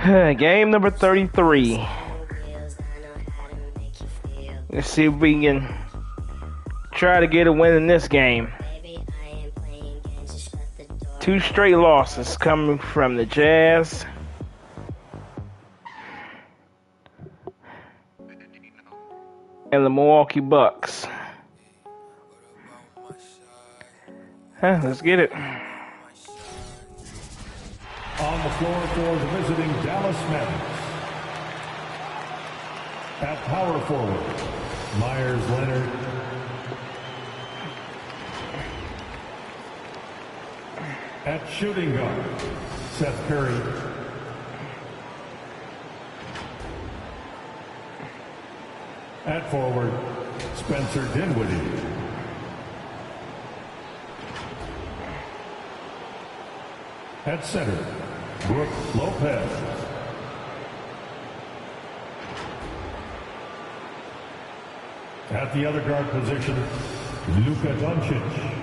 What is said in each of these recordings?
Game number 33. Let's see if we can try to get a win in this game. 2 straight losses coming from the Jazz. And the Milwaukee Bucks. Let's get it. On the floor for the visiting Dallas Mavericks. At power forward, Myers Leonard. At shooting guard, Seth Curry. At forward, Spencer Dinwiddie. At center, Brook Lopez. At the other guard position, Luka Doncic.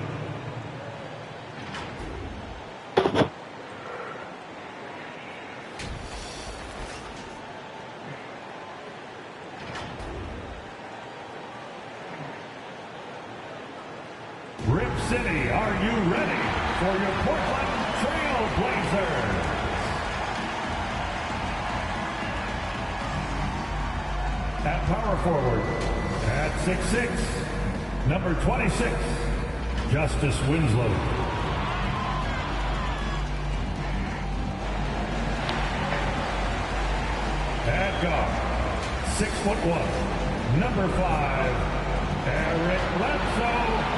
Rip City, are you ready for your Portland Trailblazers? At power forward, at 6'6", number 26, Justice Winslow. At guard, 6'1", number 5, Eric Bledsoe.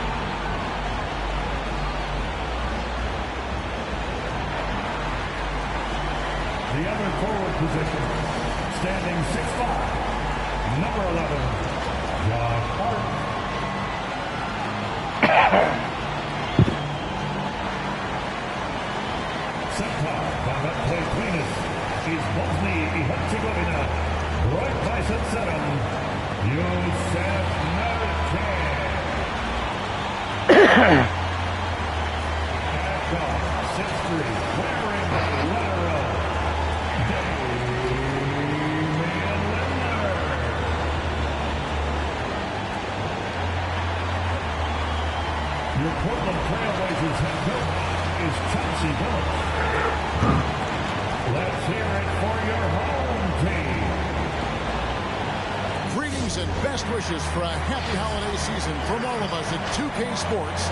The other forward position, standing 6'5", number 11, Josh Hart. Center, Babat Play-Queenis, is Bosnia Herzegovina, right by Centrum, Yusef Nurkic. At guard, 6'3", wearing lateral. Your Portland Trailblazers head coach is Chauncey Billups. Let's hear it for your home team. Greetings and best wishes for a happy holiday season from all of us at 2K Sports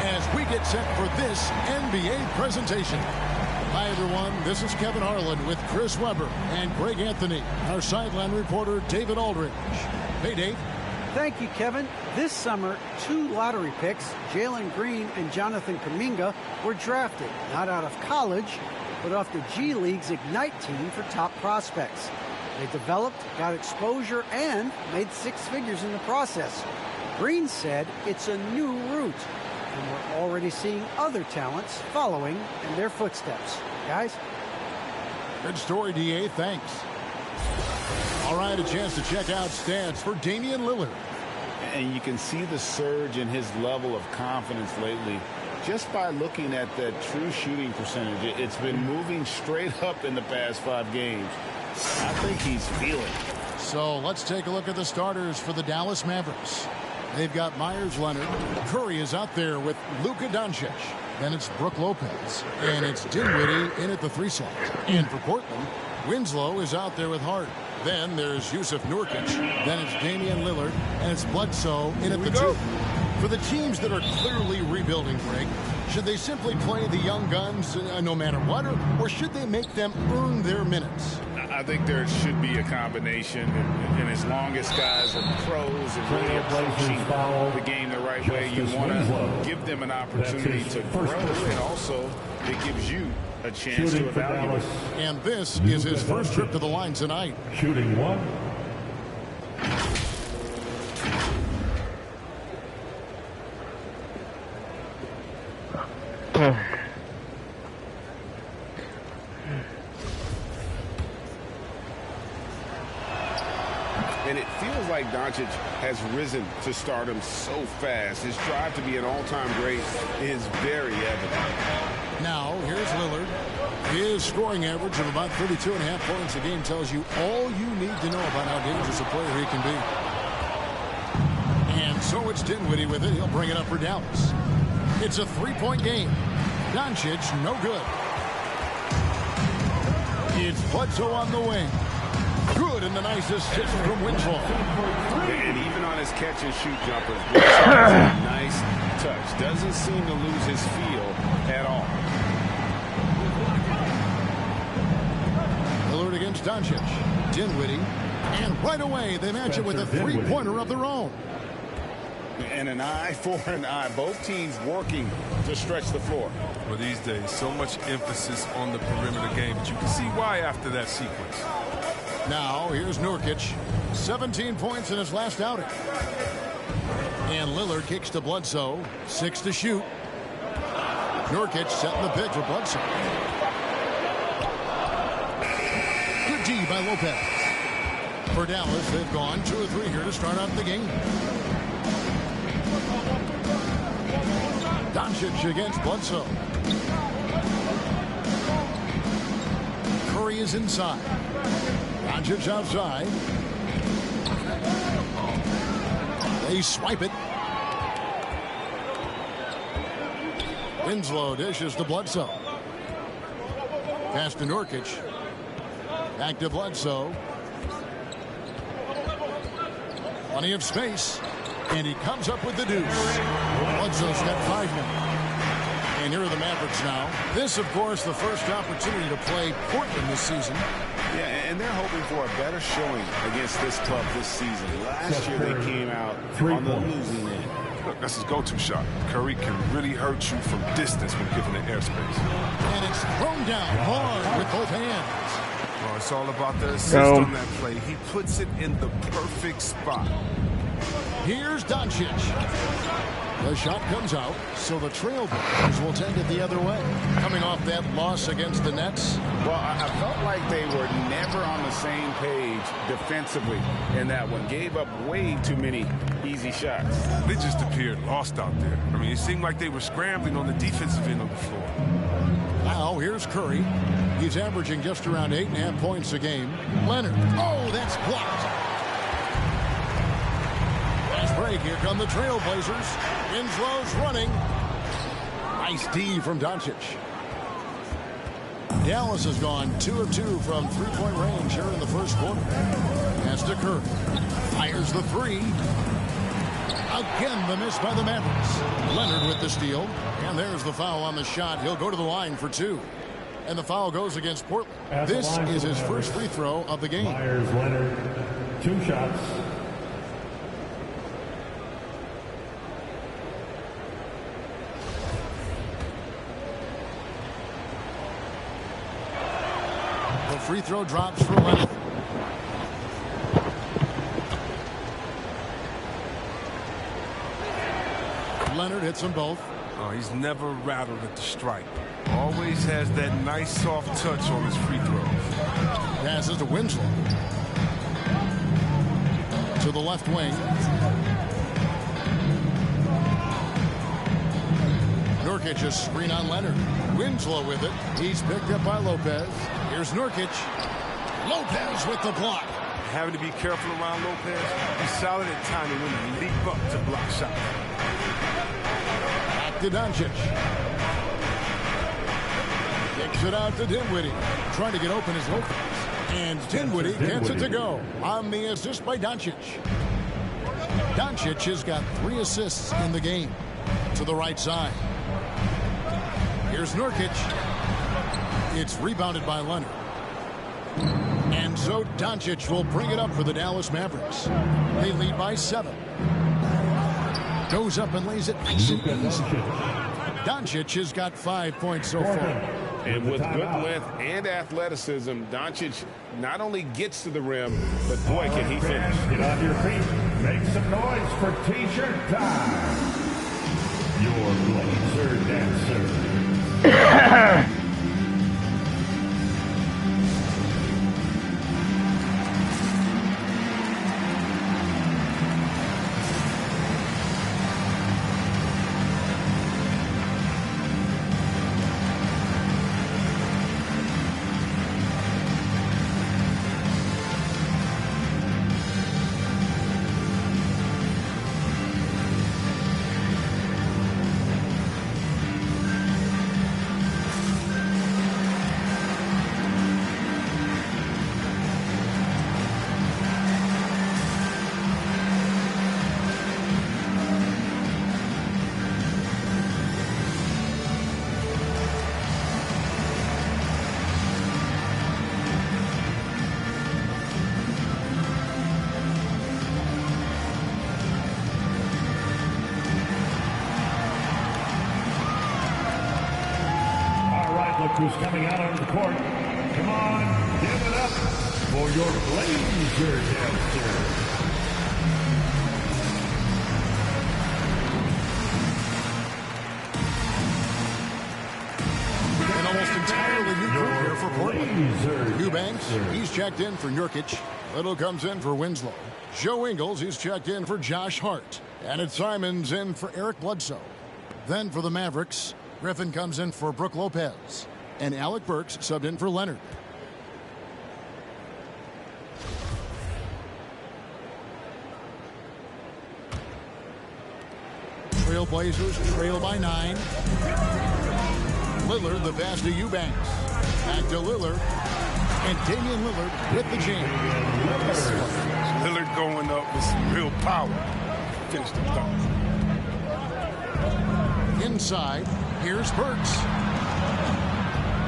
as we get set for this NBA presentation. Hi, everyone. This is Kevin Harlan with Chris Webber and Greg Anthony, our sideline reporter, David Aldridge. Hey, Dave. Thank you, Kevin. This summer, 2 lottery picks, Jalen Green and Jonathan Kuminga, were drafted, not out of college, but off the G League's Ignite team for top prospects. They developed, got exposure, and made 6 figures in the process. Green said it's a new route, and we're already seeing other talents following in their footsteps. Guys? Good story, DA. Thanks. All right, a chance to check out stats for Damian Lillard. And you can see the surge in his level of confidence lately just by looking at that true shooting percentage. It's been moving straight up in the past 5 games. I think he's feeling it. So let's take a look at the starters for the Dallas Mavericks. They've got Myers Leonard. Curry is out there with Luka Doncic. Then it's Brook Lopez. And it's Dinwiddie in at the 3 slot. And for Portland, Winslow is out there with Hart. Then there's Yusef Nurkic. Then it's Damian Lillard. And it's Bledsoe in at the 2. For the teams that are clearly rebuilding, Greg, should they simply play the young guns no matter what, or should they make them earn their minutes? I think there should be a combination, and as long as guys are pros and really approaching the game the right way, you want to give them an opportunity to grow, and also it gives you a chance to evaluate. And this is his first trip to the line tonight. Shooting 1. And it feels like Doncic has risen to stardom so fast. His drive to be an all-time great is very evident. Now, here's Lillard. His scoring average of about 32.5 points a game tells you all you need to know about how dangerous a player he can be. And so it's Dinwiddie with it. He'll bring it up for Dallas. It's a three-point game. Doncic, no good. It's Bledsoe on the wing. Good, and the nice assist from Winslow. And even on his catch-and-shoot jumpers, Bledsoe has a nice touch. Doesn't seem to lose his feel at all. Lillard against Doncic. Dinwiddie. And right away, they match it with a three-pointer of their own. And an eye for an eye. Both teams working to stretch the floor. Well, these days, so much emphasis on the perimeter game, but you can see why after that sequence. Now, here's Nurkic. 17 points in his last outing. And Lillard kicks to Bledsoe. 6 to shoot. Nurkic setting the pick for Bledsoe. Good D by Lopez. For Dallas, they've gone 2 of 3 here to start out the game. Doncic against Bledsoe. Curry is inside. Doncic outside. They swipe it. Winslow dishes to Bledsoe. Pass to Nurkic. Back to Bledsoe. Plenty of space. And he comes up with the deuce. Bledsoe's got 5 men. And here are the Mavericks now. This, of course, the first opportunity to play Portland this season. Yeah, and they're hoping for a better showing against this club this season. Last year they came out on the losing end. Look, that's his go-to shot. Curry can really hurt you from distance when given the airspace. And it's thrown down hard with both hands. Well, it's all about the assist on that play. He puts it in the perfect spot. Here's Doncic. The shot comes out, so the Trailblazers will take it the other way. Coming off that loss against the Nets. Well, I felt like they were never on the same page defensively in that one. Gave up way too many easy shots. They just appeared lost out there. I mean, it seemed like they were scrambling on the defensive end of the floor. Now, here's Curry. He's averaging just around 8.5 points a game. Leonard. Oh, that's blocked. Break. Here come the Trailblazers. Winslow's running. Nice D from Doncic. Dallas has gone 2 of 2 from three-point range here in the first quarter. Pass to Curry. Fires the 3. Again, the miss by the Mavericks. Leonard with the steal. And there's the foul on the shot. He'll go to the line for 2. And the foul goes against Portland. This is his first free throw of the game. Myers Leonard, 2 shots. The free throw drops for Leonard. Leonard hits them both. Oh, he's never rattled at the stripe. Always has that nice soft touch on his free throws. Passes to Winslow. To the left wing. Nurkic a screen on Leonard. Winslow with it. He's picked up by Lopez. Here's Nurkic. Lopez with the block. Having to be careful around Lopez. He's solid at timing when he leap up to block shots. Back to Doncic. Kicks it out to Dinwiddie. Trying to get open is Lopez. And Dinwiddie gets it to go on the assist by Doncic. Doncic has got 3 assists in the game. To the right side. Here's Nurkic. It's rebounded by Leonard. And so Doncic will bring it up for the Dallas Mavericks. They lead by 7. Goes up and lays it nice and easy. Doncic has got 5 points so far. And with good length and athleticism, Doncic not only gets to the rim, but boy, can he finish. Get on your feet. Make some noise for T-shirt time. Your Blazer dancer. who's coming out on the court. Come on, give it up for your Blazer dancer. An almost entirely new crew here for Portland. Eubanks, he's checked in for Nurkic. Little comes in for Winslow. Joe Ingles, he's checked in for Josh Hart. And it's Simons in for Eric Bledsoe. Then for the Mavericks, Griffin comes in for Brook Lopez. And Alec Burks subbed in for Leonard. Trailblazers trail by 9. Lillard, the pass to Eubanks. Back to Lillard. And Damian Lillard with the jam. Lillard going up with some real power. Finished the dunk. Inside, here's Burks.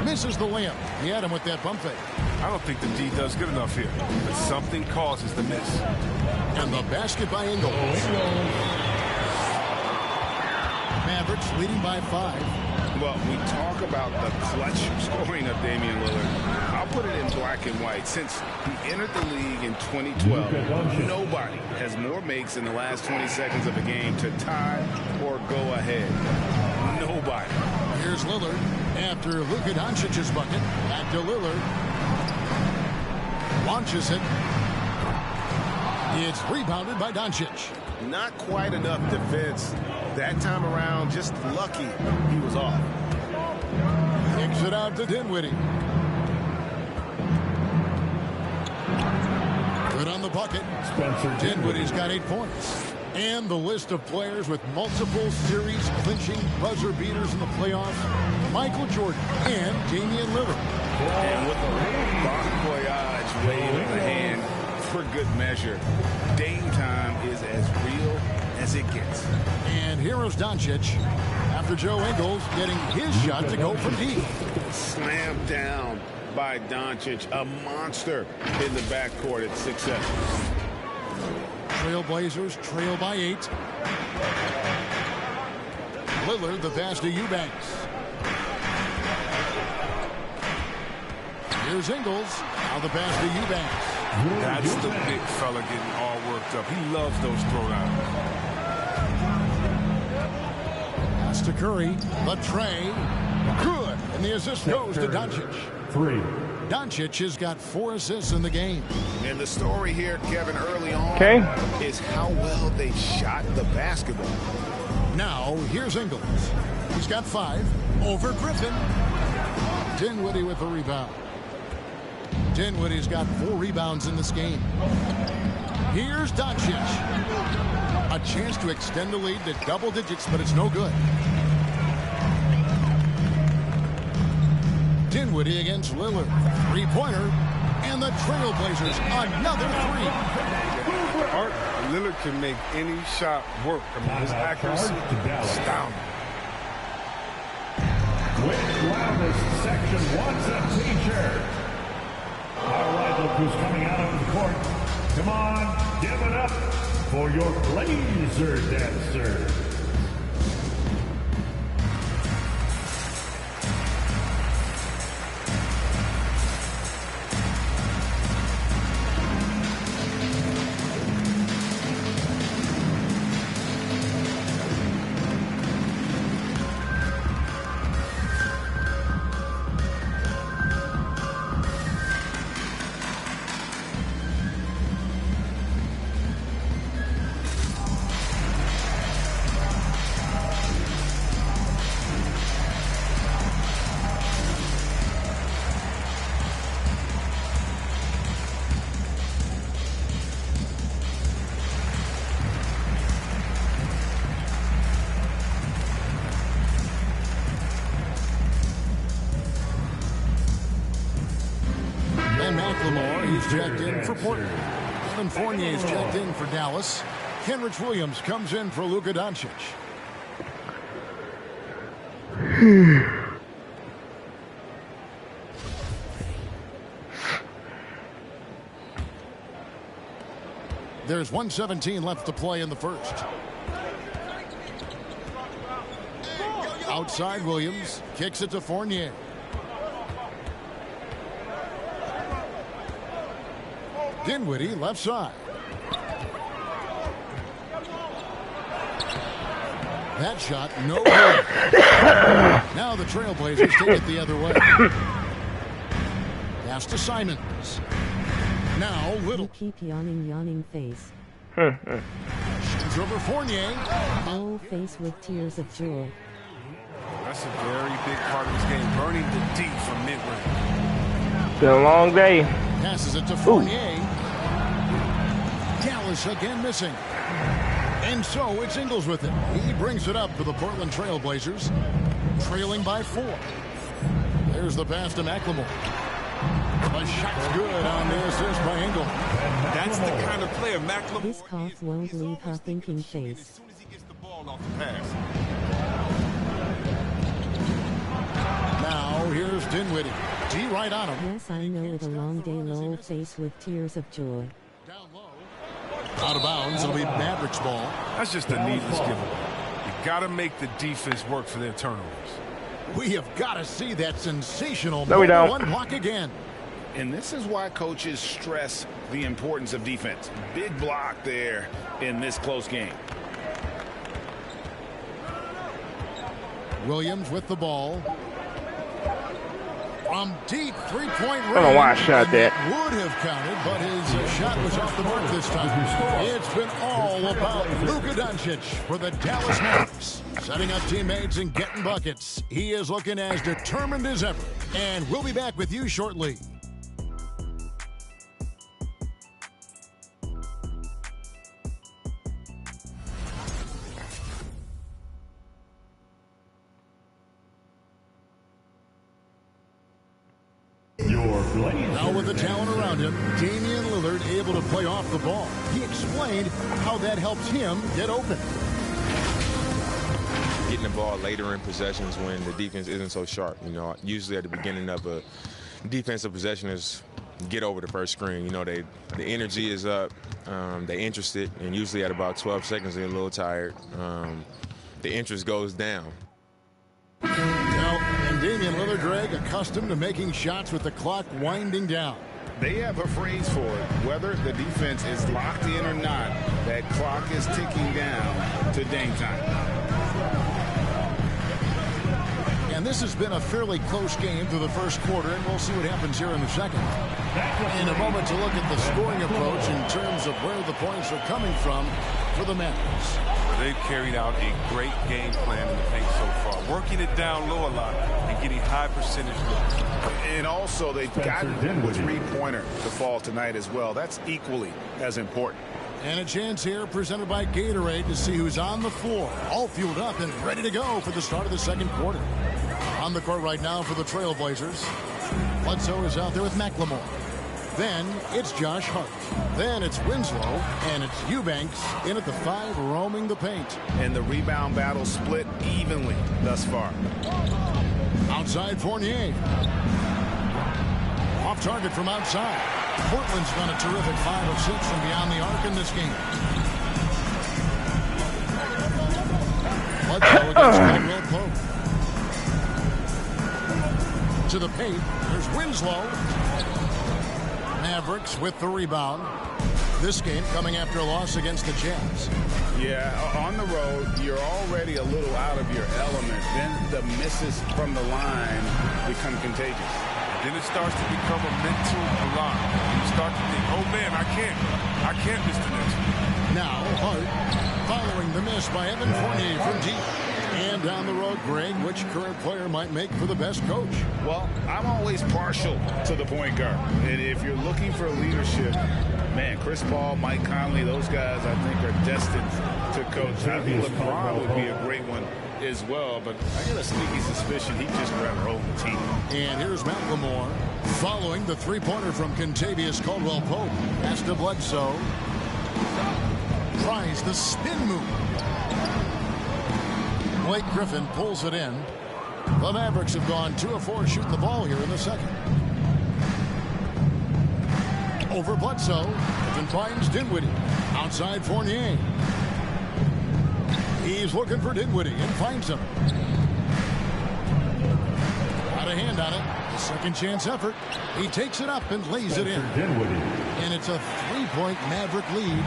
Misses the layup. He had him with that bump fake. I don't think the D does good enough here, but something causes the miss. And the basket by Ingles. Mavericks leading by 5. Well, we talk about the clutch scoring of Damian Lillard. I'll put it in black and white. Since he entered the league in 2012, nobody has more makes in the last 20 seconds of a game to tie or go ahead. Nobody. Here's Lillard after Luka Doncic's bucket. Back to Lillard. Launches it. It's rebounded by Doncic. Not quite enough defense. That time around, just lucky he was off. Kicks it out to Dinwiddie. Good on the bucket. Dinwiddie's got 8 points. And the list of players with multiple series clinching buzzer beaters in the playoffs: Michael Jordan and Damian Lillard. And with a little bon voyage wave of the hand for good measure, Dame time is as real as it gets. And here's Doncic after Joe Ingles getting his shot to go from deep. Slammed down by Doncic, a monster in the backcourt at 6-7. Trailblazers trail by 8. Lillard, the pass to Eubanks. Here's Ingles. Now the pass to Eubanks. That's the big fella getting all worked up. He loves those throwdowns. Pass to Curry. The tray. Good. And the assist goes to Doncic. 3. Doncic has got 4 assists in the game. And the story here, Kevin, early on is how well they shot the basketball. Now, here's Ingles. He's got 5 over Griffin. Dinwiddie with the rebound. Dinwiddie's got 4 rebounds in this game. Here's Doncic. A chance to extend the lead to double digits, but it's no good. Dinwiddie against Lillard. 3-pointer. And the Trailblazers, another 3. Art Lillard can make any shot work. I mean, his accuracy is astounding. With loudest section wants a t-shirt. All right, look who's coming out on the court. Come on, give it up for your Blazer dancer. Checked in for Portland. Evan Fournier's checked in for Dallas. Kenrich Williams comes in for Luka Doncic. There's 1:17 left to play in the first. Outside Williams kicks it to Fournier. Dinwiddie left side. That shot, no good. Now the Trailblazers take it the other way. Pass to Simons. Now Little. You keep yawning face. Shoots over Fournier. Oh, face with tears of joy. That's a very big part of this game, burning the D from mid-range. Been a long day. Passes it to Fournier. Dallas again missing. And so it's Ingles with it. He brings it up for the Portland Trailblazers, trailing by 4. There's the pass to McLemore. The shot's good on the assist by Ingles. That's the kind of player McLemore. This cough won't leave her thinking face. As soon as he gets the ball off the pass. Now here's Dinwiddie. D right on him. Yes, I know it. A long day, lol, face with tears of joy. Down low. Out of bounds. It'll be Mavericks ball. That's just a needless giveaway. You got to make the defense work for their turnovers. We have got to see that sensational No, we don't. one block again. And this is why coaches stress the importance of defense. Big block there in this close game. Williams with the ball. From deep three-point range. I don't know why I shot that. Would have counted, but his shot was off the mark this time. It's been all about Luka Doncic for the Dallas Mavericks. Setting up teammates and getting buckets. He is looking as determined as ever. And we'll be back with you shortly. Now with the talent around him, Damian Lillard able to play off the ball. He explained how that helps him get open. Getting the ball later in possessions when the defense isn't so sharp. You know, usually at the beginning of a defensive possession is get over the first screen. You know, the energy is up, they're interested, and usually at about 12 seconds they're a little tired. The interest goes down. And Damian Lillard, Greg, accustomed to making shots with the clock winding down. They have a phrase for it. Whether the defense is locked in or not, that clock is ticking down to Dame time. And this has been a fairly close game through the first quarter, and we'll see what happens here in the second. In a moment to look at the scoring approach in terms of where the points are coming from for the Mavericks. They've carried out a great game plan in the paint so far, working it down low a lot and getting high percentage looks. And also, they've gotten the three-pointer to fall tonight as well. That's equally as important. And a chance here presented by Gatorade to see who's on the floor, all fueled up and ready to go for the start of the second quarter. On the court right now for the Trailblazers, Bledsoe is out there with McLemore. Then it's Josh Hart. Then it's Winslow, and it's Eubanks in at the 5, roaming the paint. And the rebound battle split evenly thus far. Outside Fournier. Off target from outside. Portland's done a terrific 5 of 6 from beyond the arc in this game. Bledsoe against Caldwell Pope. To the paint. There's Winslow. Mavericks with the rebound. This game coming after a loss against the Jazz. Yeah, on the road, you're already a little out of your element. Then the misses from the line become contagious. Then it starts to become a mental alarm. You start to think, oh man, I can't miss the next one. Now Hart following the miss by Evan Fournier from deep. And down the road, Greg, which current player might make for the best coach? Well, I'm always partial to the point guard. And if you're looking for leadership, man, Chris Paul, Mike Conley, those guys I think are destined to coach. I think LeBron would be a great one as well, but I got a sneaky suspicion he'd just rather hold the team. And here's McLemore following the three-pointer from Contavious Caldwell-Pope. Pass to Bledsoe. Tries the spin move. Blake Griffin pulls it in. The Mavericks have gone 2 of 4 shooting the ball here in the second. Over Bledsoe. Griffin finds Dinwiddie. Outside Fournier. He's looking for Dinwiddie and finds him. Got a hand on it. Second chance effort. He takes it up and lays it in. And it's a 3-point Maverick lead.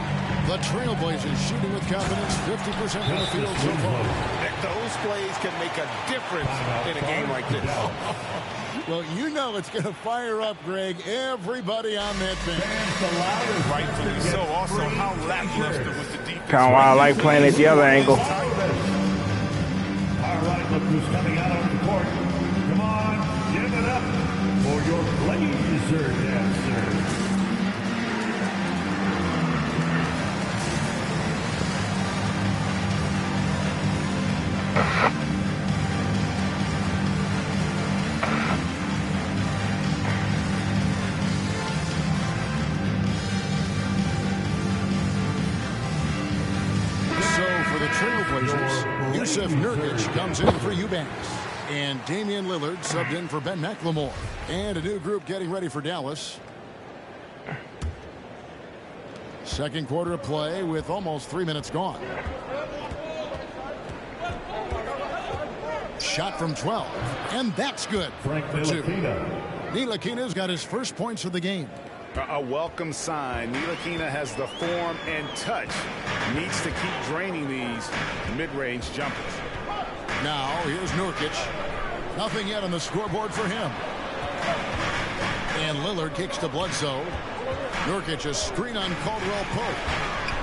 The Trailblazers shooting with confidence, 50% from the field so far. Those plays can make a difference in a game like this. Well, you know it's going to fire up, Greg, everybody on that bench. Rightfully so. Also, how lackluster was the defense? Kind of why I like playing at the other angle. All right, look who's coming out on the court. Come on, give it up for your Blazer dancers. Nurkic comes in for Eubanks. And Damian Lillard subbed in for Ben McLemore. And a new group getting ready for Dallas. Second quarter of play with almost 3 minutes gone. Shot from 12. And that's good. Frank Ntilikina's got his first points of the game. A welcome sign. Ntilikina has the form and touch. Needs to keep draining these mid-range jumpers. Now, here's Nurkic. Nothing yet on the scoreboard for him. And Lillard kicks to Bledsoe. Nurkic a screen on Caldwell Pope.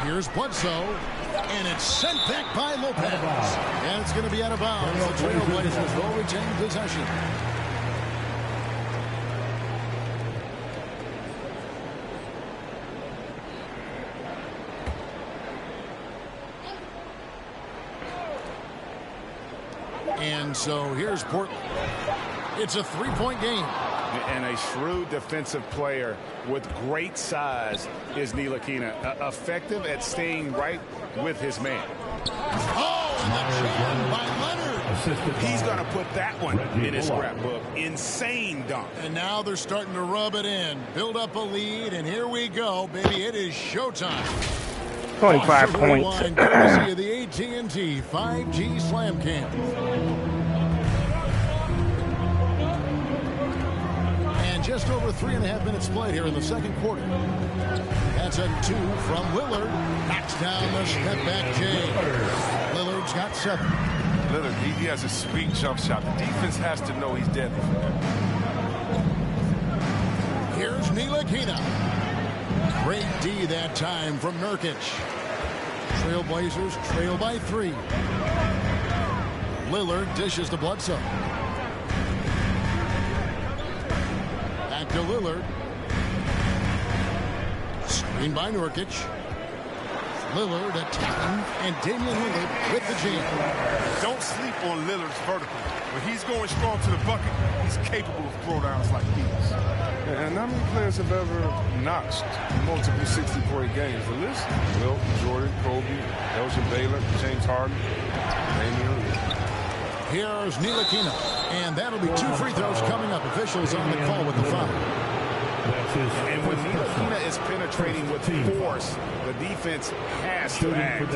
Here's Bledsoe. And it's sent back by Lopez. And it's going to be out of bounds. The Trailblazers will retain possession. And so here's Portland. It's a 3-point game. And a shrewd defensive player with great size is Ntilikina. Effective at staying right with his man. Oh, and the jam by Leonard. He's going to put that one in his scrapbook. Insane dunk. And now they're starting to rub it in. Build up a lead, and here we go, baby. It is showtime. 25 points. Courtesy of the AT&T 5G Slam Cam. And just over 3.5 minutes played here in the second quarter. That's a 2 from Lillard. Knocks down the step back J. Lillard's got 7. Lillard, he has a sweet jump shot. The defense has to know he's deadly. Here's Ntilikina. Great D that time from Nurkic. Trailblazers trail by 3. Lillard dishes to Bledsoe. Back to Lillard. Screen by Nurkic. Lillard attacking, and Damian Lillard with the jam. Don't sleep on Lillard's vertical. When he's going strong to the bucket, he's capable of throwdowns like these. And how many players have ever notched multiple 60-point games? The list? Wilt, Jordan, Kobe, Elgin Baylor, James Harden, Damian Lillard. Here's Ntilikina, and that'll be 2 free throws coming up. Officials on the call with the foul. And when Ntilikina is penetrating with force, the defense has to act.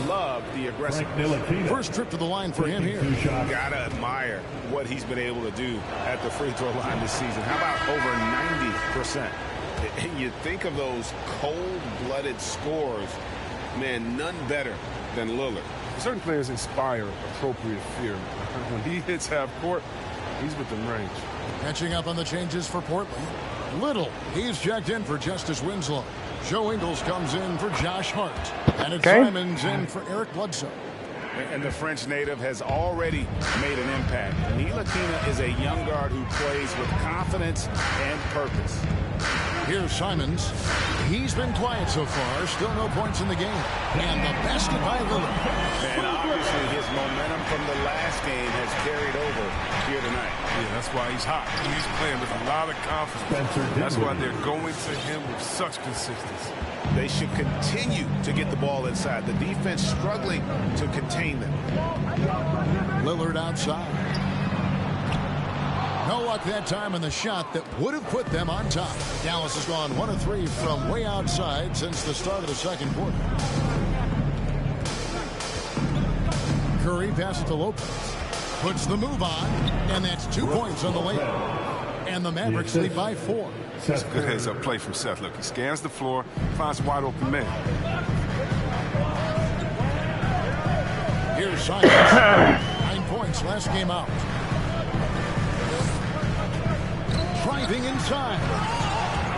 Love the aggressiveness. First trip to the line for him here. Gotta admire what he's been able to do at the free throw line this season. How about over 90%? And you think of those cold-blooded scores, man, none better than Lillard. Certain players inspire appropriate fear. When he hits half court, he's within range. Catching up on the changes for Portland. Little, he's checked in for Justice Winslow. Joe Ingles comes in for Josh Hart. And it's Simons in for Eric Bledsoe. And the French native has already made an impact. Ntilikina is a young guard who plays with confidence and purpose. Here's Simons. He's been quiet so far. Still no points in the game. And the basket by Lillard. And obviously his momentum from the last game has carried over here tonight. Yeah, that's why he's hot. He's playing with a lot of confidence. That's why they're going to him with such consistency. They should continue to get the ball inside. The defense struggling to contain them. Lillard outside. No luck that time in the shot that would have put them on top. Dallas has gone 1 of 3 from way outside since the start of the second quarter. Curry passes to Lopez. Puts the move on, and that's 2 points on the layup. And And the Mavericks lead by 4. That's a good heads-up play from Seth. Look, he scans the floor, finds a wide-open man. Here's Simons. 9 points last game out. Driving inside.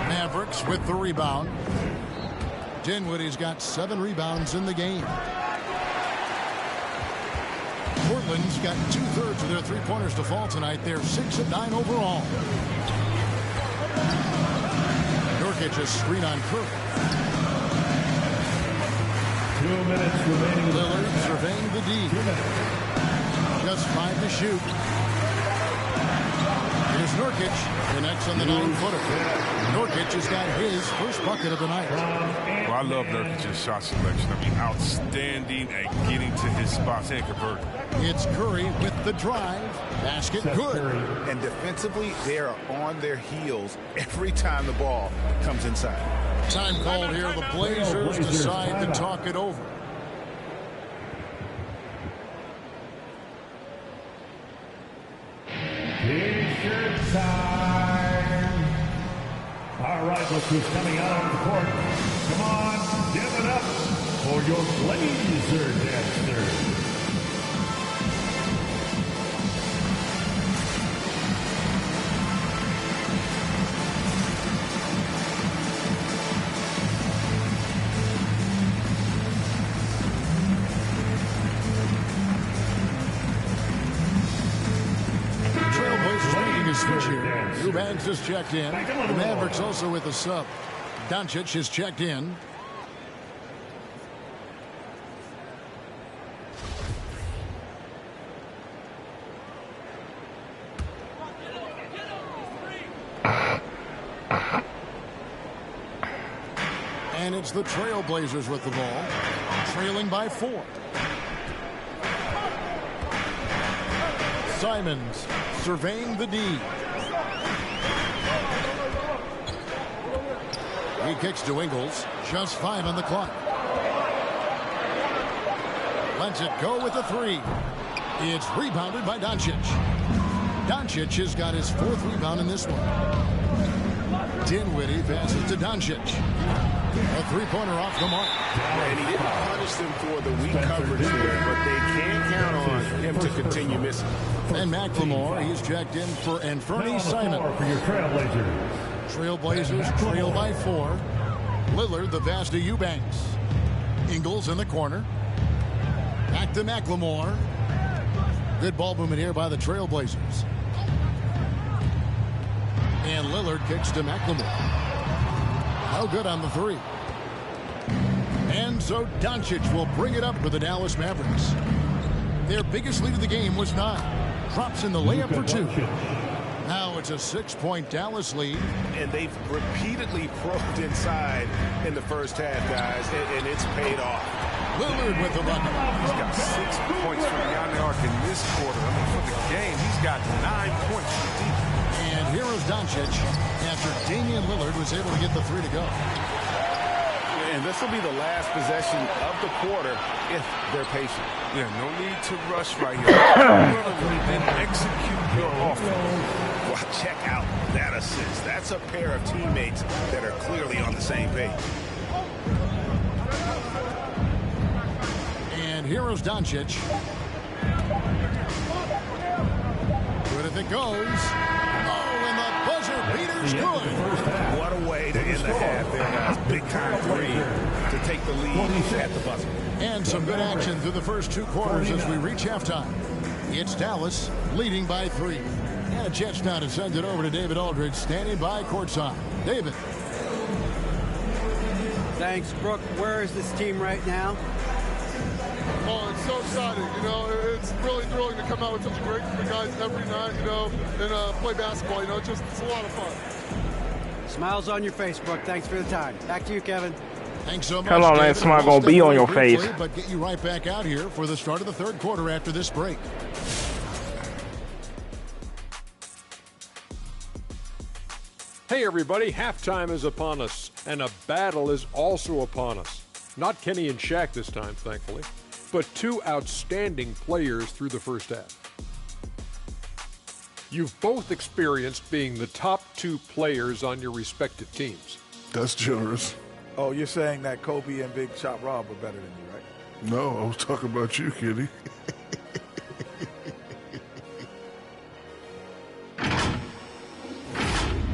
Mavericks with the rebound. Dinwiddie's got 7 rebounds in the game. Portland's got 2/3 of their three-pointers to fall tonight. They're 6 of 9 overall. Nurkic's screen on Curry. 2 minutes remaining. Lillard surveying the D. Just 5 to shoot. Here's Nurkic. Connects on the 9-footer. Nurkic has got his first bucket of the night. Well, I love Nurkic's shot selection. I mean, outstanding at getting to his spots and converting. It's Curry with the drive. Basket good. And defensively, they are on their heels every time the ball comes inside. Time called here. The Blazers decide to talk it over. T-shirt time. All right, look who's coming out on the court. Come on, give it up for your Blazer dancer. Eubanks has checked in. The Mavericks also with a sub. Doncic has checked in. And it's the Trailblazers with the ball, trailing by 4. Simons surveying the D. He kicks to Ingles. Just 5 on the clock. Lets it go with a 3. It's rebounded by Doncic. Doncic has got his 4th rebound in this one. Dinwiddie passes to Doncic. A 3-pointer off the mark. And he didn't punish them for the weak coverage there, but they can count on him to continue missing. And McLemore, he's checked in for Anfernee Simon. For your Trailblazers. Trailblazers trail by 4. Lillard, the pass to Eubanks. Ingles in the corner. Back to McLemore. Good ball movement here by the Trailblazers. And Lillard kicks to McLemore. No good on the 3. And so Doncic will bring it up for the Dallas Mavericks. Their biggest lead of the game was 9. Drops in the layup for 2. Now it's a 6-point Dallas lead. And they've repeatedly probed inside in the first half, guys, and it's paid off. Lillard with the bucket. He's got 6 points from beyond the arc in this quarter. I mean, for the game, he's got 9 points from deep. And here is Doncic after Damian Lillard was able to get the 3 to go. And this will be the last possession of the quarter if they're patient. Yeah, no need to rush right here. Then execute your offense. Well, check out that assist. That's a pair of teammates that are clearly on the same page. And here is Doncic. Good if it goes. Oh, and the buzzer beater's good. What a way to end the half there, guys. Big time 3 to take the lead at the buzzer. And some good action through the first 2 quarters as we reach halftime. It's Dallas leading by 3. And a chance now to send it over to David Aldridge standing by courtside. David. Thanks, Brooke. Where is this team right now? Oh, it's so exciting. You know, it's really thrilling to come out with such a great group of guys every night, you know, and play basketball. You know, it's a lot of fun. Smiles on your face, Brooke. Thanks for the time. Back to you, Kevin. Thanks so much. How long that smile gonna be on your face? But get you right back out here for the start of the 3rd quarter after this break. Hey everybody, halftime is upon us, and a battle is also upon us. Not Kenny and Shaq this time, thankfully, but 2 outstanding players through the first half. You've both experienced being the top two players on your respective teams. That's generous. Oh, you're saying that Kobe and Big Shot Rob were better than you, right? No, I was talking about you, Kitty.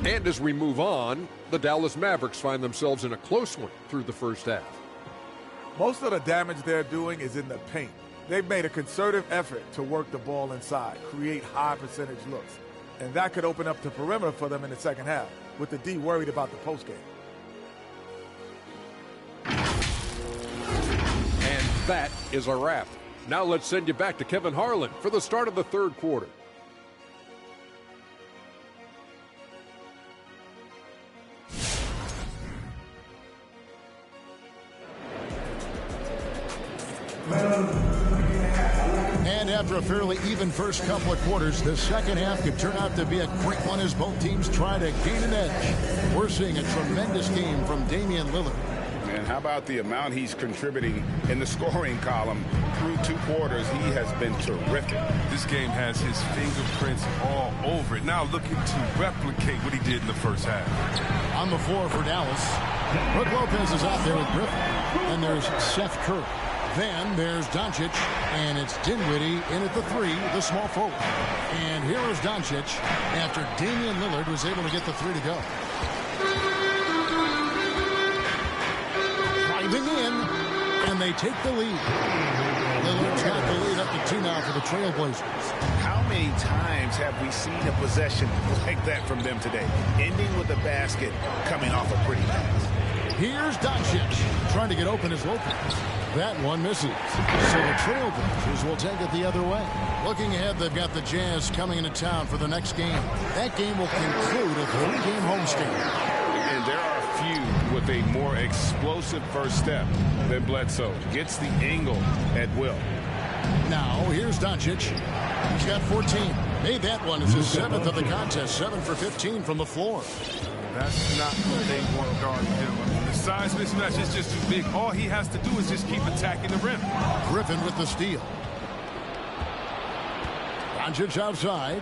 And as we move on, the Dallas Mavericks find themselves in a close one through the first half. Most of the damage they're doing is in the paint. They've made a concerted effort to work the ball inside, create high percentage looks. And that could open up the perimeter for them in the second half, with the D worried about the postgame. And that is a wrap. Now let's send you back to Kevin Harlan for the start of the third quarter. And after a fairly even first couple of quarters, the second half could turn out to be a quick one as both teams try to gain an edge. We're seeing a tremendous game from Damian Lillard. And how about the amount he's contributing in the scoring column through 2 quarters? He has been terrific. This game has his fingerprints all over it. Now looking to replicate what he did in the first half. On the floor for Dallas, Brook Lopez is out there with Griffin. And there's Seth Curry. Then there's Doncic, and it's Dinwiddie in at the 3, the small forward. And here is Doncic after Damian Lillard was able to get the 3 to go. Driving in, and they take the lead. Lillard's got the lead up to 2 now for the Trailblazers. How many times have we seen a possession like that from them today? Ending with a basket, coming off a pretty pass. Here's Doncic trying to get open as Lopez. That one misses. So the Trailblazers will take it the other way. Looking ahead, they've got the Jazz coming into town for the next game. That game will conclude a 3-game homestand. And there are few with a more explosive first step than Bledsoe. Gets the angle at will. Now, here's Doncic. He's got 14. Made that one as his 7th of the contest. 7 for 15 from the floor. That's not what they want guard to do. I mean, the size mismatch is just too big. All he has to do is just keep attacking the rim. Griffin with the steal. Doncic outside.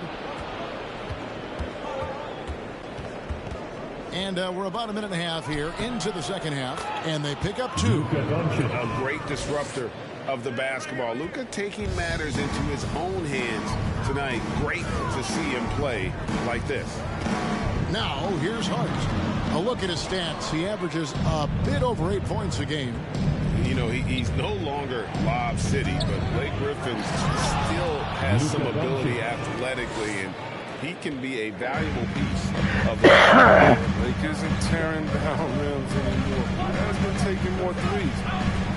And we're about a minute and a half here into the second half. And they pick up 2. A great disruptor of the basketball. Luka taking matters into his own hands tonight. Great to see him play like this. Now, here's Hart. A look at his stats. He averages a bit over 8 points a game. You know, he's no longer Lob City, but Blake Griffin still has some ability athletically, and he can be a valuable piece of the Blake isn't tearing down rims anymore. He has been taking more threes.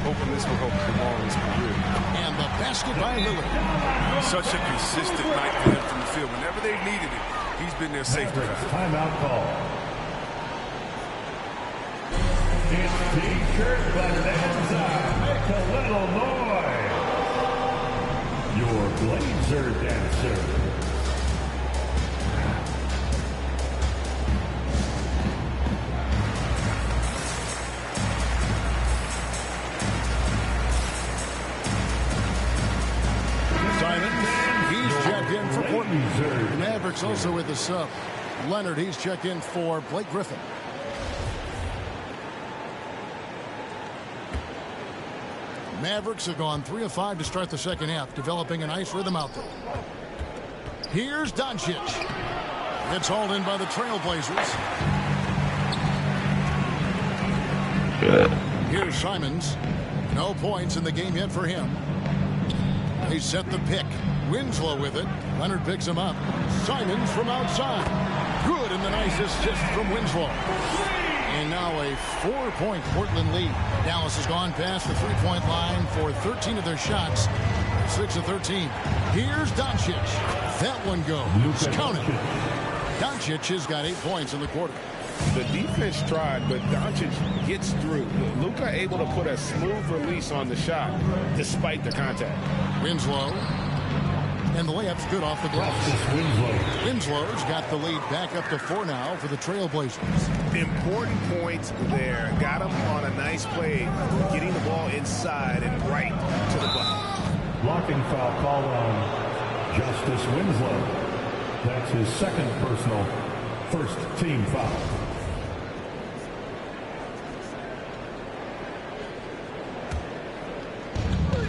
Hoping this will help him on his career. And the basket by Lillard. Such a consistent night for him from the field. Whenever they needed it, he's been their safety. Timeout call. It's T-shirt bonanza. Make a little noise. Your Blazer dancer. Mavericks also with the sub. Leonard, he's checked in for Blake Griffin. Mavericks have gone 3 of 5 to start the second half, developing a nice rhythm out there. Here's Doncic. It's hauled in by the Trailblazers. Here's Simons. No points in the game yet for him. They set the pick. Winslow with it. Leonard picks him up. Simons from outside. Good, and the nice assist from Winslow. And now a 4-point Portland lead. Dallas has gone past the 3-point line for 13 of their shots. 6 of 13. Here's Doncic. That one goes. Count it. Doncic has got 8 points in the quarter. The defense tried, but Doncic gets through. Luka able to put a smooth release on the shot despite the contact. Winslow. And the layup's good off the glass. Winslow's got the lead back up to 4 now for the Trailblazers. Important points there. Got him on a nice play, getting the ball inside and right to the bucket. Blocking foul called on Justice Winslow. That's his second personal first team foul.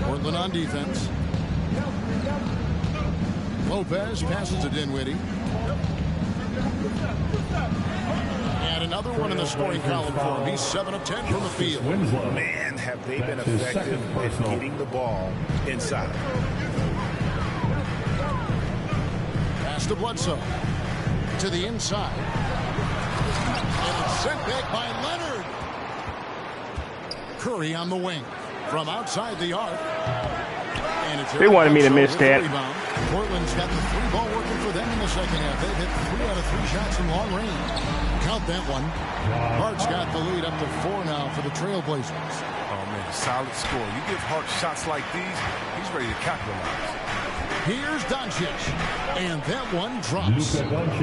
Portland on defense. Lopez passes to Dinwiddie. And another one in the scoring column for him. He's 7 of 10 from the field. Man, have they been effective at getting the ball inside. Pass to Bledsoe. To the inside. And it's sent back by Leonard. Curry on the wing. From outside the arc. And it's they wanted me to miss that. Portland's got the 3 ball working for them in the second half. They've hit 3 out of 3 shots from long range. Count that one. Hart's got the lead up to 4 now for the Trailblazers. Oh, man, solid score. You give Hart shots like these, he's ready to capitalize. Here's Doncic. And that one drops.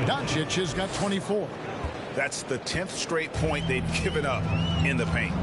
Doncic has got 24. That's the 10th straight point they've given up in the paint.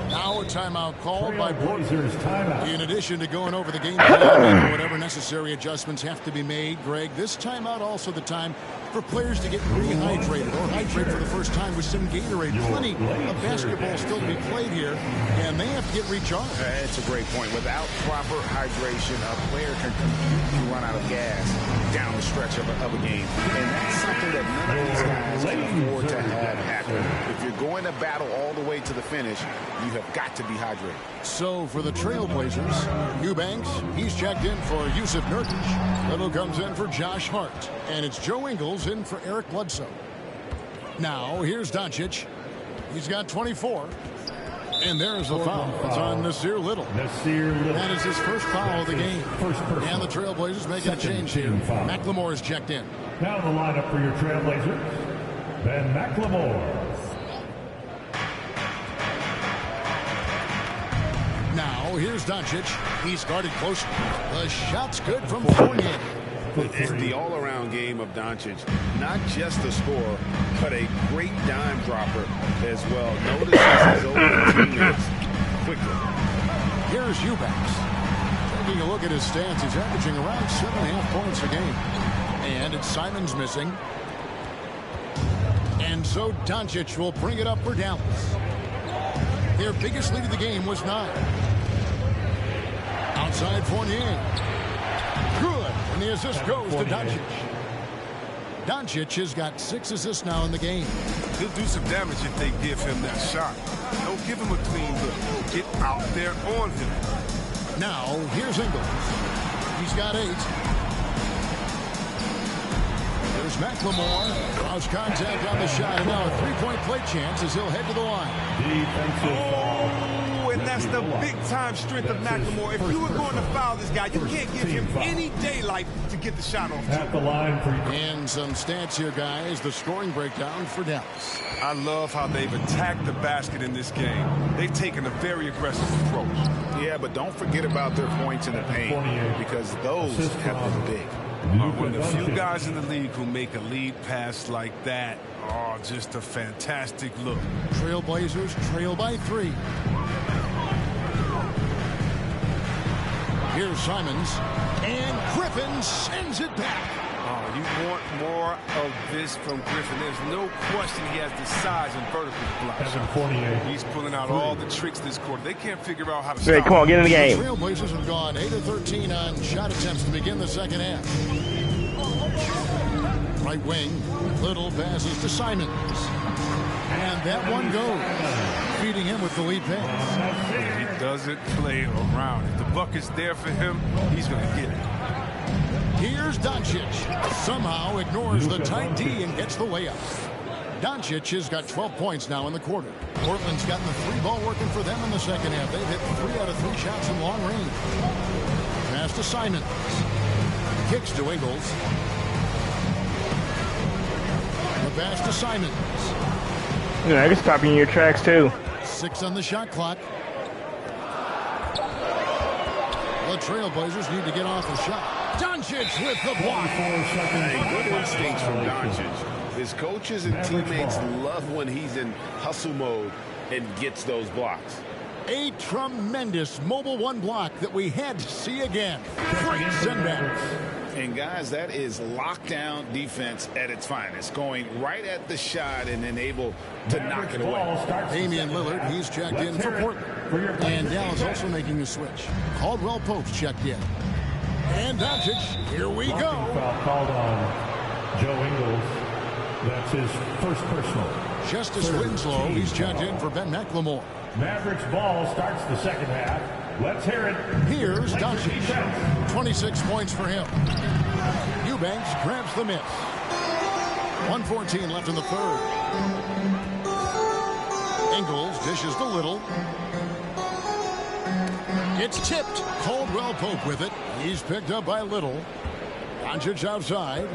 Now a timeout called by Portland. In addition to going over the game plan and whatever necessary adjustments have to be made, Greg, this timeout also the time for players to get rehydrated or hydrate for the first time with some Gatorade. Plenty of basketball still to be played here, and they have to get recharged. That's a great point. Without proper hydration, a player can completely run out of gas down the stretch of a game. And that's something that none of these guys can afford to have happen. If you're going to battle all the way to the finish, you have got to be hydrated. So for the Trailblazers, Eubanks, he's checked in for Yusuf Nurkic. Little comes in for Josh Hart. And it's Joe Ingles in for Eric Bledsoe. Now here's Doncic. He's got 24. And there's the foul. It's on Nasir Little. That is his first foul of the game. And the Trailblazers making a change here. McLemore is checked in. Now the lineup for your Trailblazers. Ben McLemore. Now here's Doncic. He's guarded closely. The shot's good from Fournier. It's the all-around game of Doncic. Not just a scorer, but a great dime dropper as well. Notices his open teammates quickly. Here's Eubanks. Taking a look at his stats, he's averaging around 7.5 points a game. And it's Simons missing. And so Doncic will bring it up for Dallas. Their biggest lead of the game was 9. Outside Fournier. Good. And the assist goes to Doncic. Doncic has got 6 assists now in the game. He'll do some damage if they give him that shot. Don't give him a clean look. Get out there on him. Now, here's Ingles. He's got 8. There's McLemore. Cross contact on the shot. And now a 3-point play chance as he'll head to the line. Oh, and that's the big-time strength of McLemore. If you were going to foul this guy, you can't give him any daylight to get the shot off. At the line for you. And some stats here, guys. The scoring breakdown for Dallas. I love how they've attacked the basket in this game. They've taken a very aggressive approach. Yeah, but don't forget about their points in the paint because those have been big. One of the few guys in the league who make a lead pass like that. Oh, just a fantastic look. Trailblazers trail by 3. Here's Simons. And Griffin sends it back. Oh, you want more of this from Griffin. There's no question he has the size and vertical block. He's pulling out all the tricks this quarter. They can't figure out how to stop. Come on, get in the game. The Trailblazers have gone 8 of 13 on shot attempts to begin the second half. Right wing, Little passes to Simons. And that one goes, feeding him with the lead pass. He doesn't play around. If the bucket's there for him, he's going to get it. Here's Doncic. Somehow ignores the tight D and gets the layup. Doncic has got 12 points now in the quarter. Portland's gotten the 3 ball working for them in the second half. They've hit 3 out of 3 shots from long range. Pass to Simons. Kicks to Ingles. The pass to Simons. Yeah, I can stop you in your tracks too. 6 on the shot clock. The Trailblazers need to get off the shot. Doncic with the block. Good instincts from Doncic. His coaches and teammates love when he's in hustle mode and gets those blocks. A tremendous mobile 1 block that we had to see again. Great send back. And guys, that is lockdown defense at its finest, going right at the shot and then able to knock it away. Damian Lillard, he's checked in for Portland. And Dallas also making a switch. Caldwell Pope's checked in. And Doncic, here we go. Foul called on Joe Ingles. That's his first personal. Justice Winslow, he's checked in for Ben McLemore. Mavericks ball starts the second half. Let's hear it. Here's Doncic. 26 points for him. Eubanks grabs the miss. 1:14 left in the third. Ingles dishes to Little. It's tipped. Caldwell Pope with it. He's picked up by Little. Doncic outside.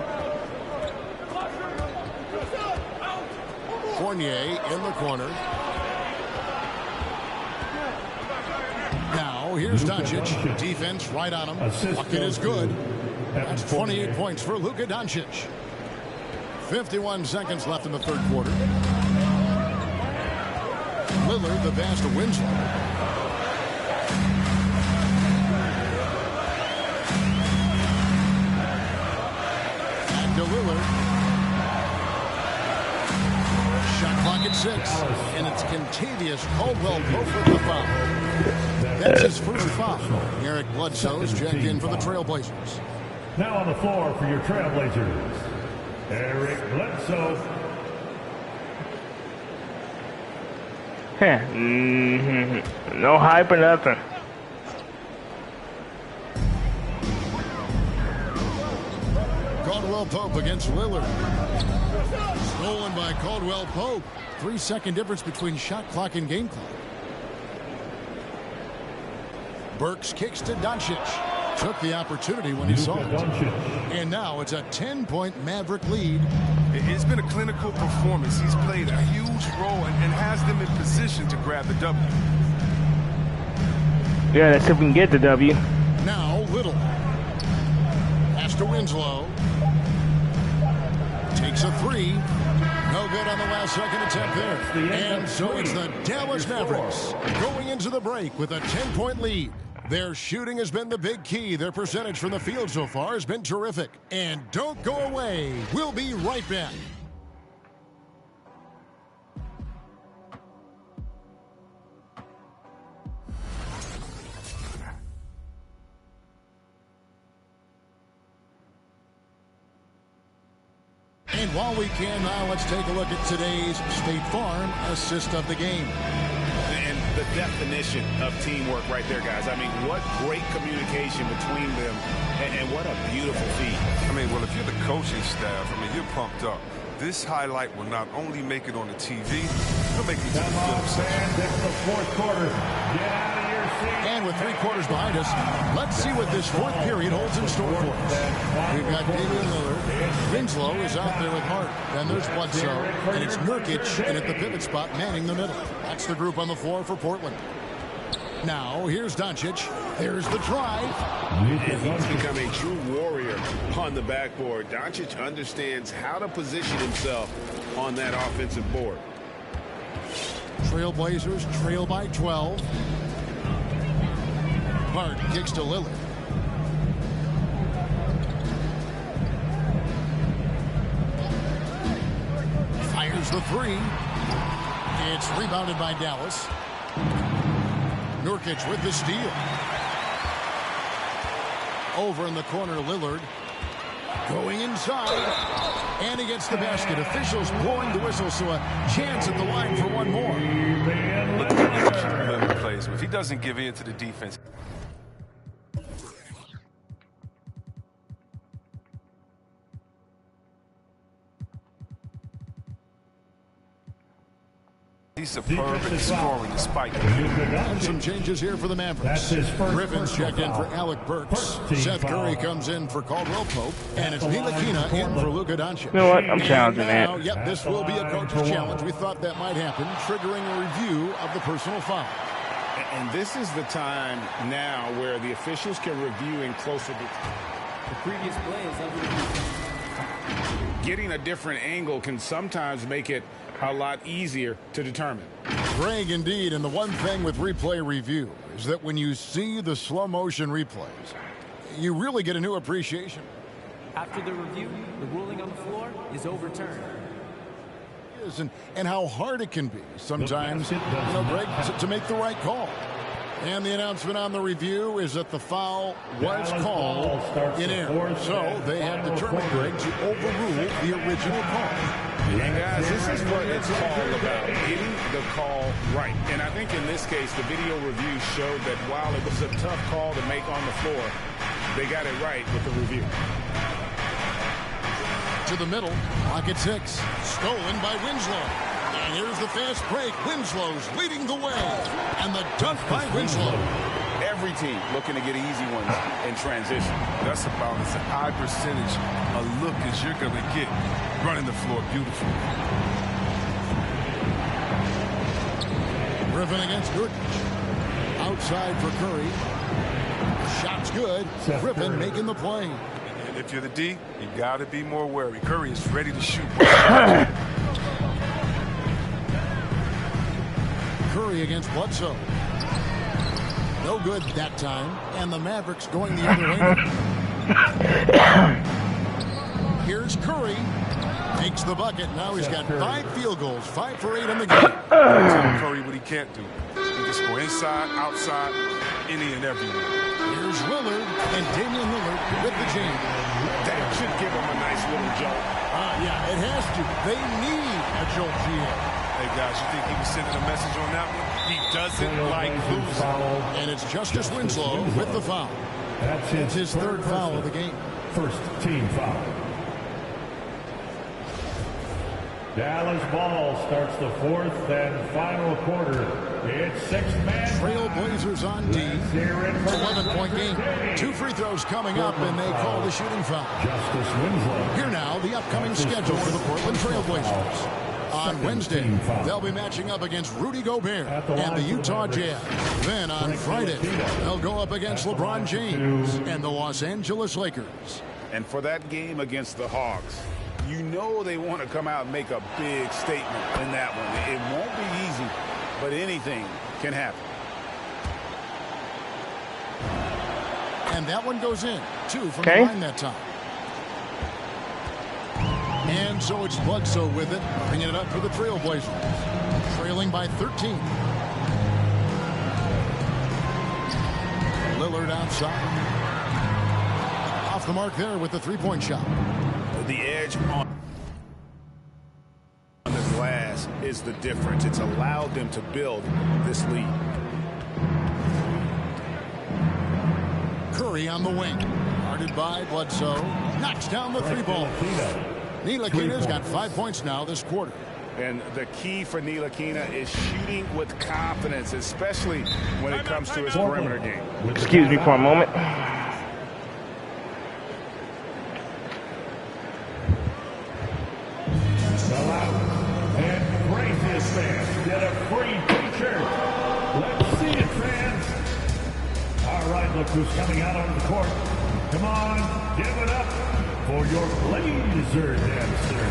Fournier in the corner. Now here's Doncic. Defense right on him. Bucket is good. That's 28 points for Luka Doncic. 51 seconds left in the third quarter. Lillard the pass to Winslow. Back to Lillard. Shot clock at 6. And it's Kentavious Caldwell Pope with the foul. That's his first foul. Eric Bledsoe is checked in for the Trailblazers. Now on the floor for your Trailblazers, Eric Bledsoe. No hype or nothing. Caldwell Pope against Lillard. Stolen by Caldwell Pope. 3-second difference between shot clock and game clock. Burks kicks to Doncic. Took the opportunity when he saw it. And now it's a 10-point Maverick lead. It's been a clinical performance. He's played a huge role and has them in position to grab the W. Yeah, let's see if we can get the W. Now Little. Pass to Winslow. Takes a three. No good on the last second attempt there. And so it's the Dallas Mavericks going into the break with a 10-point lead. Their shooting has been the big key. Their percentage from the field so far has been terrific. And don't go away. We'll be right back. And while we can now, let's take a look at today's State Farm assist of the game. And the definition of teamwork right there, guys. I mean, what great communication between them, and what a beautiful feat. I mean, well, if you're the coaching staff, I mean, you're pumped up. This highlight will not only make it on the TV, it'll make it to the film section. It's the fourth quarter. Get out of your seat. And with 3 quarters behind us, let's see what this fourth period holds in store for us. We've got Damian Lillard. Winslow is out there with Hart. Then there's Bledsoe. And it's Nurkic, and at the pivot spot, manning the middle. That's the group on the floor for Portland. Now, here's Doncic. There's the drive. And he's become a true warrior on the backboard. Doncic understands how to position himself on that offensive board. Trailblazers trail by 12. Hart kicks to Lillard. Fires the three. It's rebounded by Dallas. Nurkic with the steal. Over in the corner, Lillard. Going inside. And he gets the basket. Officials blowing the whistle, so a chance at the line for one more. If he doesn't give in to the defense. He's superb at scoring despite the And some changes here for the Mavericks. Griffin's checked in for Alec Burks. Seth Curry comes in for Caldwell Pope. And it's Ntilikina in for Luka Doncic. You know what? I'm challenging that. Yep, this will be a coach's challenge. We thought that might happen, triggering a review of the personal foul. And this is the time now where the officials can review in closer to the previous play is under the getting a different angle can sometimes make it a lot easier to determine. Greg, indeed, and the one thing with replay review is that when you see the slow motion replays, you really get a new appreciation. After the review, the ruling on the floor is overturned. And how hard it can be sometimes, Greg, to make the right call. And the announcement on the review is that the foul was called in error. So they have determined, Greg, to overrule the original call. And guys, this is what it's all about, getting the call right. And I think in this case, the video review showed that while it was a tough call to make on the floor, they got it right with the review. To the middle, pocket 6, stolen by Winslow. And here's the fast break. Winslow's leading the way. And the dunk by Winslow. Every team looking to get easy ones in transition. That's about as high percentage a look as you're going to get running the floor beautiful. Griffin against Nurkic. Outside for Curry. Shot's good. Griffin making the play. And if you're the D, you got to be more wary. Curry is ready to shoot. Curry against Bledsoe. No good that time. And the Mavericks going the other way. Here's Curry. Makes the bucket. Now he's got 5 field goals. 5 for 8 in the game. Tell Curry what he can't do. He can score inside, outside, any and everywhere. Here's Lillard. And Damian Lillard with the jam. That should give him a nice little jolt. Yeah, it has to. They need a jolt here. Hey, guys, you think he was sending a message on that one? He doesn't like losing. And it's Justice Winslow with the foul. It's his 3rd foul of the game. First team foul. Dallas ball starts the 4th and final quarter. It's 6-man. Trailblazers on D. It's an 11-point game. 2 free throws coming up, and they call the shooting foul. Justice Winslow. Here now, the upcoming schedule for the Portland Trailblazers. On Wednesday, they'll be matching up against Rudy Gobert and the Utah Jazz. Then on Friday, they'll go up against LeBron James and the Los Angeles Lakers. And for that game against the Hawks, you know they want to come out and make a big statement in that one. It won't be easy, but anything can happen. And that one goes in. 2 from the line that time. And so it's Bledsoe with it, bringing it up for the Trailblazers. Trailing by 13. Lillard outside. Off the mark there with the 3-point shot. The edge on the glass is the difference. It's allowed them to build this lead. Curry on the wing. Guarded by Bledsoe. Knocks down the 3-ball. Ntilikina's got 5 points now this quarter. And the key for Ntilikina is shooting with confidence, especially when it comes to his perimeter game. Excuse me for a moment. And Braves fans get a free t-shirt. Let's see it, fans. All right, look who's coming out on the court. Come on, give it up for your Blazer dancer.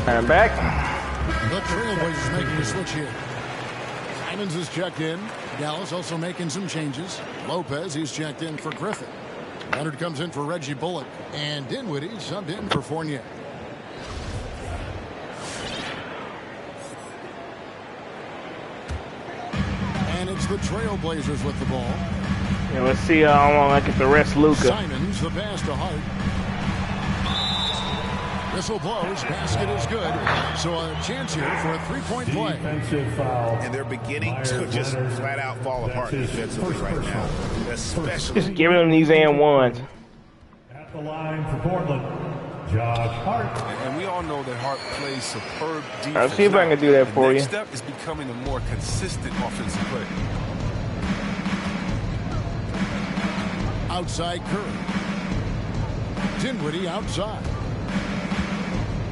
And I'm back. The Trailblazers making a switch here. Simons is checked in. Dallas also making some changes. Lopez, he's checked in for Griffin. Leonard comes in for Reggie Bullock. And Dinwiddie subbed in for Fournier. And it's the Trailblazers with the ball. Yeah, let's see how long I can arrest Luka. Simons, the pass to Hart. Whistle blows. Basket is good. So a chance here for a 3-point play. And they're beginning to just flat out fall apart defensively right now. Especially. Just giving them these and ones. At the line for Portland, Josh Hart. And we all know that Hart plays superb defense. I'll see if I can do that for you. The next step is becoming a more consistent offensive player. Outside Curry. Dinwiddie outside.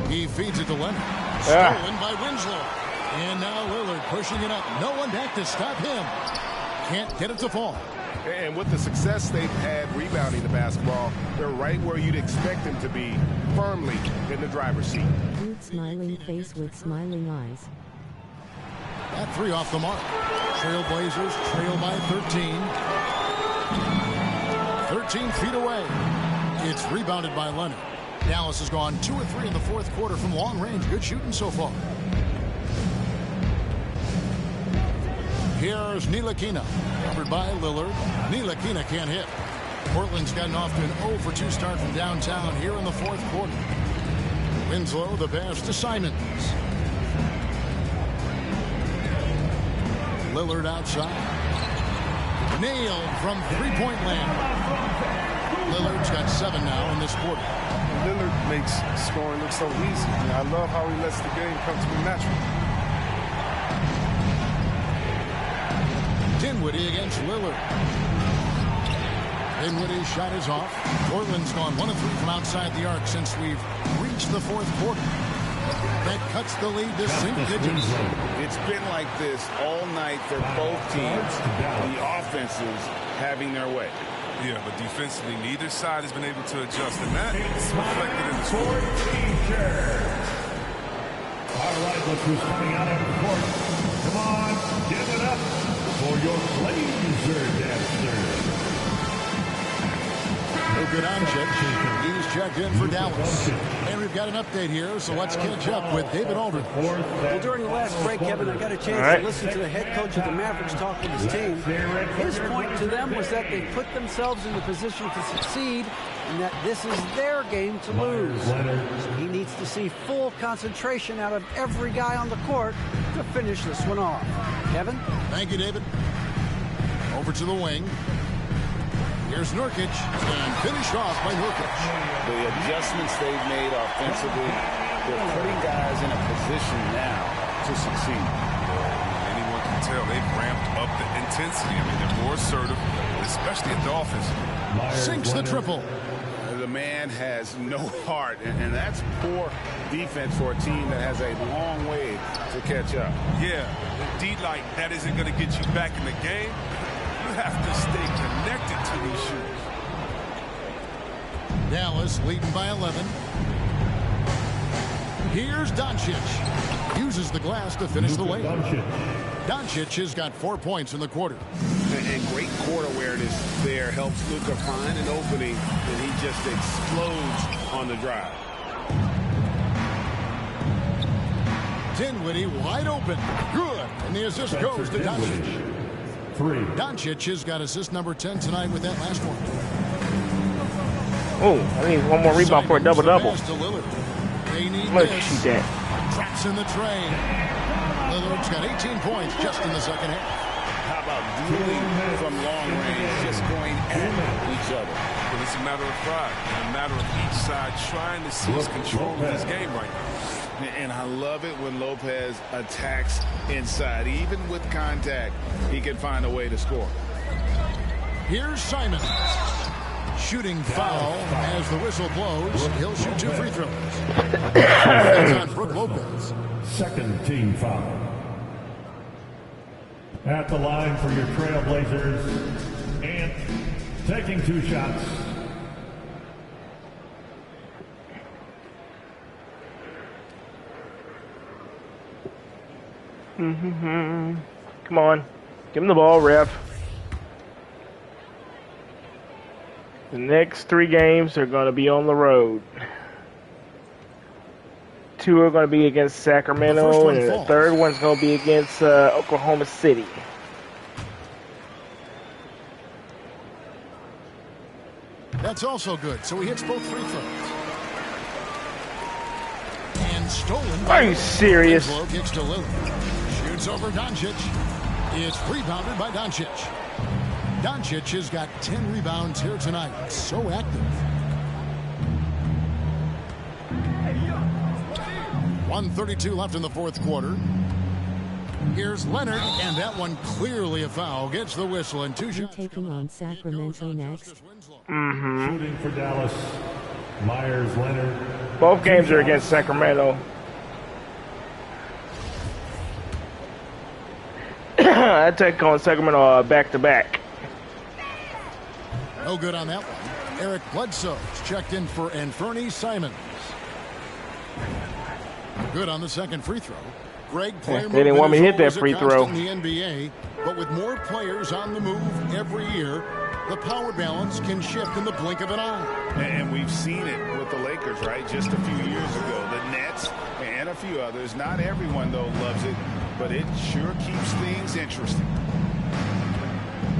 He feeds it to Leonard. Stolen by Winslow. And now Lillard pushing it up. No one back to stop him. can't get it to fall. And with the success they've had rebounding the basketball, they're right where you'd expect them to be, firmly in the driver's seat. Dude smiling face with smiling eyes. That three off the mark. Trailblazers trail by 13. 13 feet away. It's rebounded by Leonard. Dallas has gone 2 of 3 in the fourth quarter from long range. Good shooting so far. Here's Ntilikina, covered by Lillard. Ntilikina can't hit. Portland's gotten off to an 0 for 2 start from downtown here in the fourth quarter. Winslow, the pass to Simons. Lillard outside. Nailed from three-point land. Lillard's got 7 now in this quarter. Lillard makes scoring look so easy. I love how he lets the game come to him naturally. Dinwiddie against Lillard. Dinwiddie's shot is off. Portland's gone 1 of 3 from outside the arc since we've reached the fourth quarter. That cuts the lead to single digits. It's been like this all night for both teams. The offenses having their way. Yeah, but defensively, neither side has been able to adjust, and that is reflected in the score. All right, look who's coming out of the court. Come on, give it up for your Blazer dancer. Luka Doncic, he's checked in for Dallas. And we've got an update here, so let's catch up with David Aldridge. Well, during the last break, Kevin, I got a chance to listen to the head coach of the Mavericks talk with his team. His point to them was that they put themselves in the position to succeed and that this is their game to lose. So he needs to see full concentration out of every guy on the court to finish this one off. Kevin? Thank you, David. Over to the wing. Here's Nurkic, and finished off by Nurkic. The adjustments they've made offensively, they're putting guys in a position now to succeed. Anyone can tell they've ramped up the intensity. I mean, they're more assertive, especially at the offense. Sinks the triple. The man has no heart, and that's poor defense for a team that has a long way to catch up. Yeah, D-like, that isn't going to get you back in the game. You have to stay connected to these shooters. Dallas leading by 11. Here's Doncic. Uses the glass to finish the way. Doncic has got 4 points in the quarter. And great court awareness there helps Luka find an opening, and he just explodes on the drive. Dinwiddie wide open. Good. And the assist goes to Doncic. Doncic has got assist number 10 tonight with that last one. Oh, I need one more rebound for a double-double. They need Let's this. shoot that. Traps in the train. Lillard's got 18 points just in the second half. How about dueling from long range, just going at each other? Well, it's a matter of pride and a matter of each side trying to seize control of this game right now. And I love it when Lopez attacks inside. Even with contact, he can find a way to score. Here's Simons. Shooting foul as the whistle blows. He'll shoot 2 free throws. That's on Brook Lopez. Second team foul. At the line for your Trailblazers, Ant taking 2 shots. Come on. Give him the ball, ref. The next 3 games are going to be on the road. 2 are going to be against Sacramento, and the third one's going to be against Oklahoma City. That's also good. So he hits both free throws. And stolen. Are you serious? Winslow kicks to Lillard. Shoots over Doncic. It's rebounded by Doncic. Doncic has got 10 rebounds here tonight. So active. 1:32 left in the fourth quarter. Here's Leonard, and that one clearly a foul. Gets the whistle and 2 shots. Taking on Sacramento next. Shooting for Dallas, Myers Leonard. Both games are against Sacramento. I take on Sacramento back-to-back. No good on that one. Eric Bledsoe's checked in for Anferny Simons. Good on the second free throw. Greg They didn't want me to hit that free throw. In the NBA, but with more players on the move every year, the power balance can shift in the blink of an eye. And we've seen it with the Lakers, right? Just a few years ago, the Nets and a few others. Not everyone, though, loves it, but it sure keeps things interesting.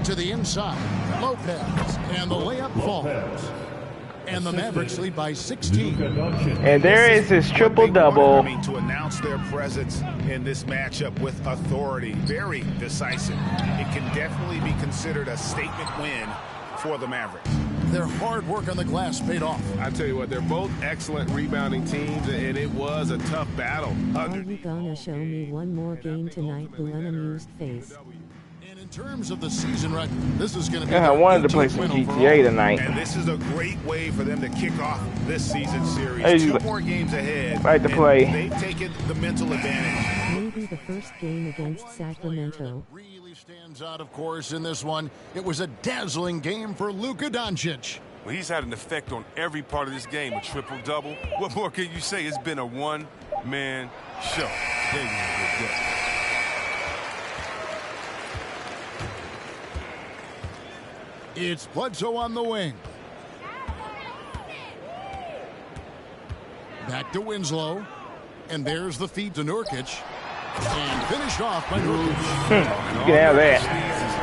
To the inside, Lopez, and the layup falls. And the Mavericks lead by 16. And there is his triple-double. I mean, to announce their presence in this matchup with authority, very decisive. It can definitely be considered a statement win for the Mavericks. Their hard work on the glass paid off. I tell you what, they're both excellent rebounding teams, and it was a tough battle. Are you gonna show me one more game tonight, blue unamused face? In terms of the season record, this is going to be. Yeah, I wanted to play some GTA tonight. And this is a great way for them to kick off this season series. 2 more games ahead. I like to play. They've taken the mental advantage. Maybe the first game against Sacramento. Really stands out, of course, in this one. It was a dazzling game for Luka Doncic. Well, he's had an effect on every part of this game, a triple-double. What more can you say? It's been a one-man show. There you go. It's Bledsoe on the wing. Back to Winslow. And there's the feed to Nurkic. And finished off by Nurkic. You can have that.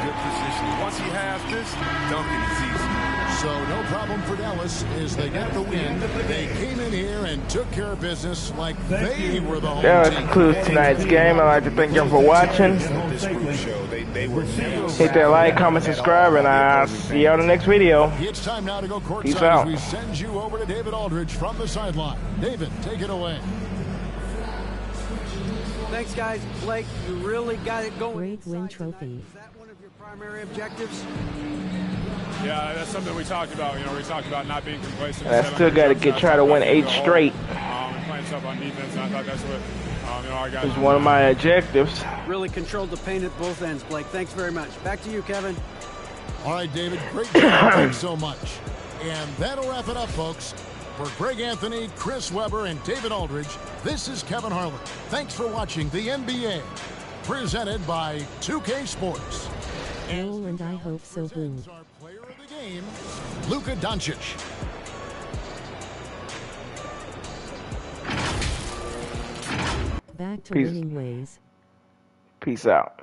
Good position. Once he has this, dunking is easy. So no problem for Dallas as they get the win. They came in here and took care of business like they were the home That team. concludes tonight's game. I'd like to thank you for watching. Hit that like, comment, subscribe, and I'll see you on the next video. It's time now to go Peace courtside out. as we send you over to David Aldridge from the sideline. David, take it away. Thanks, guys. Blake, you really got it going. Great win trophy. Is that one of your primary objectives? Yeah, that's something we talked about. You know, we talked about not being complacent. And I still got to try to win 8 straight. Playing stuff on defense, and I thought that's what our guys. It's one of my objectives. Really controlled the paint at both ends, Blake. Thanks very much. Back to you, Kevin. All right, David, great job. Thanks so much. And that'll wrap it up, folks. For Greg Anthony, Chris Webber, and David Aldridge, this is Kevin Harlan. Thanks for watching the NBA, presented by 2K Sports. Oh, and I hope so, boo. Our player of the game, Luka Doncic. Back to winning ways. Peace out.